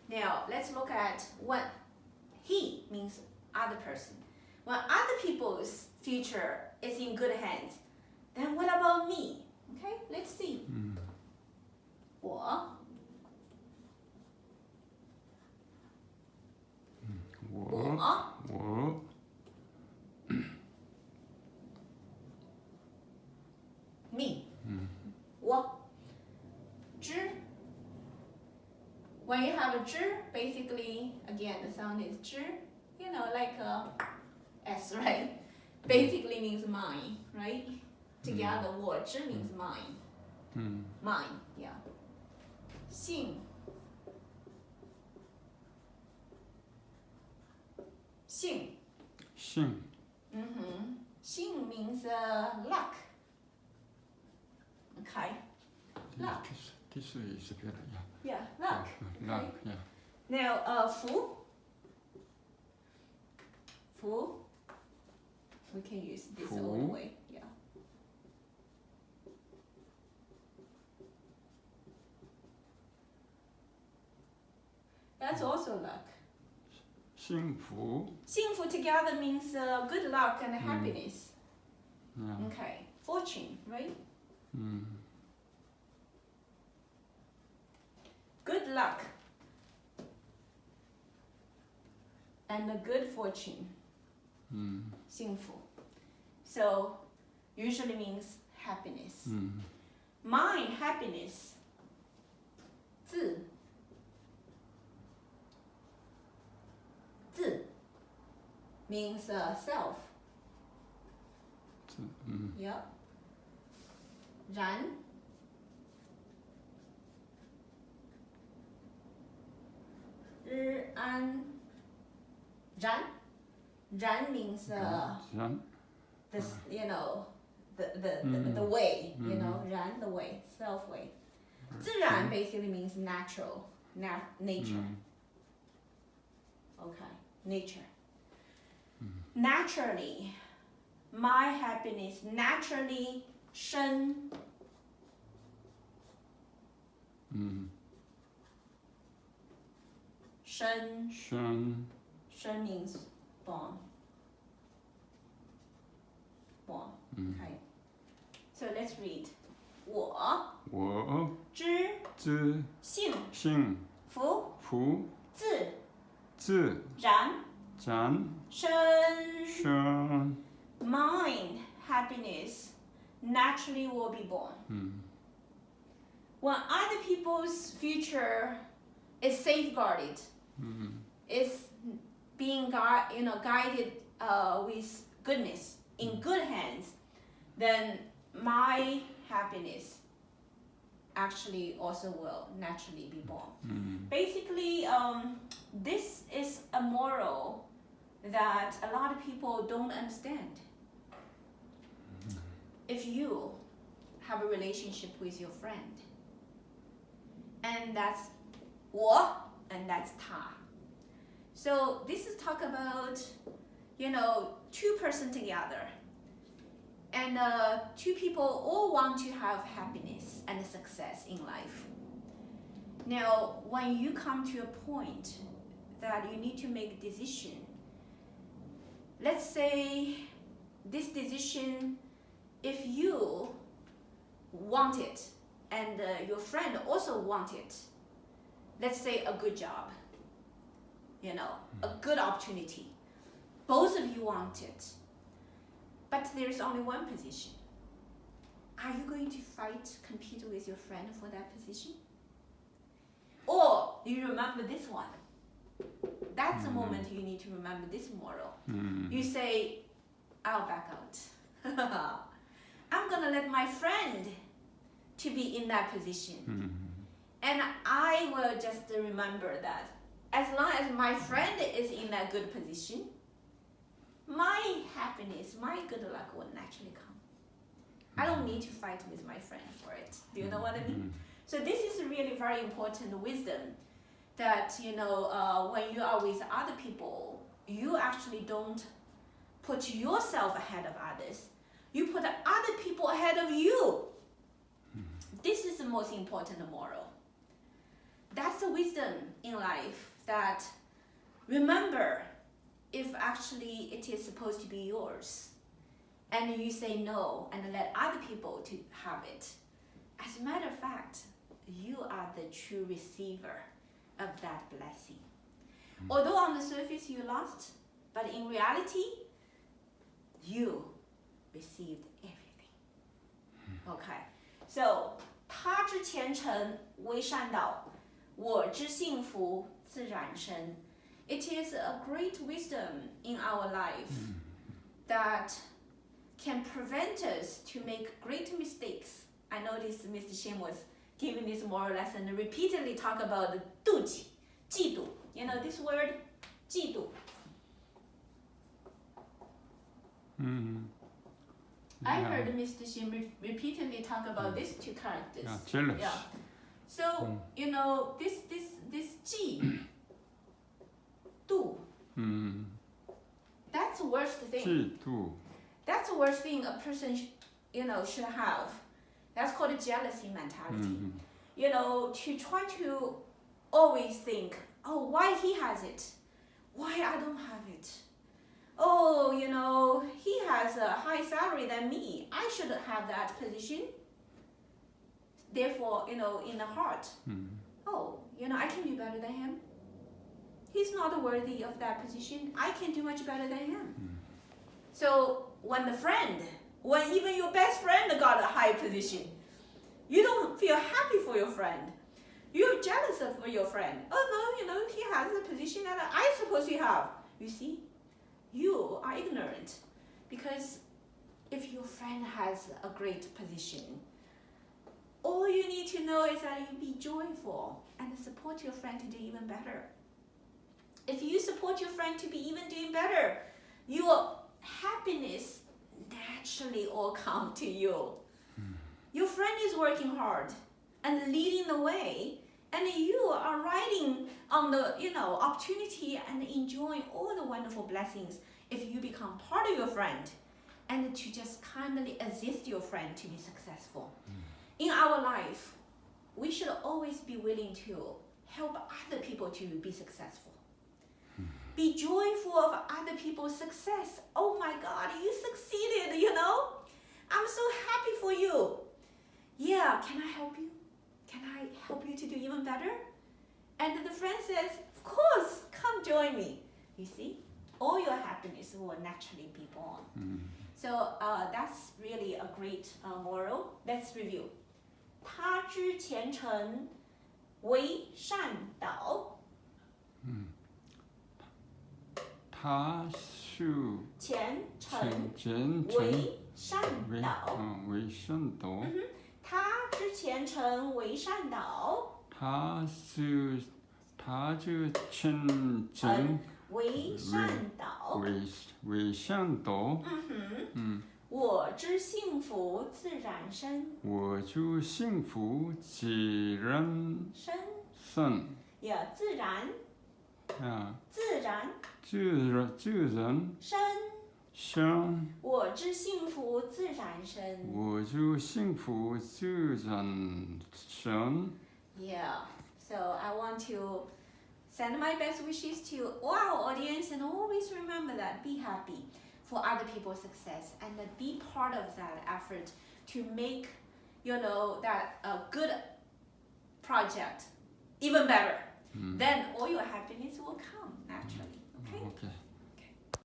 Now, let's look at when he means other person. When other people's future is in good hands, then what about me? Okay, let's see. 我me 我之 When you have a 之 basically again the sound is 之 you know like a S, right? Basically means mine, right? Together 我之 means mine. Mine, yeah. 幸幸 幸 means luck. Okay. Luck. This is better, Yeah, luck. Luck, Okay. yeah. Now, 福 we can use this all the way. Yeah. That's also luck. 幸福幸福 together means good luck and happiness. Yeah. Okay. Fortune, right? Good luck and a good fortune. 幸福 So usually means happiness. My happiness 自 means self. Yep. 然 日安 然 means this, you know, the way, you know, 然 the way, self way. 自然 basically means natural, nature. Okay, nature. Naturally, my happiness naturally 生 生 means born. Okay. So let's read. 我之幸福自然生 Mine happiness naturally will be born. When other people's future is safeguarded, is being guided with goodness, in good hands, then my happiness actually also will naturally be born. Basically, this is a moral that a lot of people don't understand. If you have a relationship with your friend, and that's 我 and that's 他. So this is talk about, two person together. And two people all want to have happiness and success in life. Now, when you come to a point that you need to make a decision, let's say this decision, if you want it and your friend also want it, let's say a good job, a good opportunity. Both of you want it, but there's only one position. Are you going to compete with your friend for that position? Or you remember this one? That's the moment you need to remember this moral. You say, I'll back out. I'm gonna let my friend to be in that position. And I will just remember that as long as my friend is in that good position, my happiness, my good luck will naturally come. I don't need to fight with my friend for it. Do you know what I mean? So this is really very important wisdom that, when you are with other people, you actually don't put yourself ahead of others. You put other people ahead of you. This is the most important moral. that's the wisdom in life, that remember, if actually it is supposed to be yours, and you say no and let other people to have it, as a matter of fact, you are the true receiver of that blessing. Although on the surface you lost, but in reality, you received everything. Okay, so 他之前程为善导，我之幸福自然生。It is a great wisdom in our life that can prevent us to make great mistakes. I noticed Mr. Shin was giving this moral lesson and repeatedly talk about the 妒忌, 嫉妒. You know this word, 嫉妒. I heard Mr. Shin repeatedly talk about these two characters. Yeah, jealous. Yeah. So, you know, this 嫉妒, that's the worst thing. 嫉妒. That's the worst thing a person, should have. That's called a jealousy mentality. You know, to try to always think, oh, why he has it? Why I don't have it? Oh, he has a high salary than me. I should have that position. Therefore, in the heart, oh, I can do better than him. He's not worthy of that position. I can do much better than him. So when even your best friend got a high position, you don't feel happy for your friend. You're jealous of your friend. Oh no, he has a position that I'm supposed to have. You see, you are ignorant, because if your friend has a great position, all you need to know is that you be joyful and support your friend to do even better. If you support your friend to be even doing better, your happiness naturally all come to you. Your friend is working hard and leading the way, and you are riding on the opportunity and enjoying all the wonderful blessings if you become part of your friend and to just kindly assist your friend to be successful. In our life, we should always be willing to help other people to be successful. Be joyful of other people's success. Oh my God, you succeeded, I'm so happy for you. Yeah, can I help you? Can I help you to do even better? And the friend says, of course, come join me. You see, all your happiness will naturally be born. So that's really a great moral. Let's review. 他之前程为善导。他是前程前为善导。为善导。他之前程为善导。他之前程为善导。为善导。我之幸福自然生。我之幸福自然生。Yeah, 自然。自然。生。我之幸福自然生。我之幸福自然生。Yeah, so I want to send my best wishes to all our audience, and always remember that be happy for other people's success and be part of that effort to make, that a good project even better. Then all your happiness will come.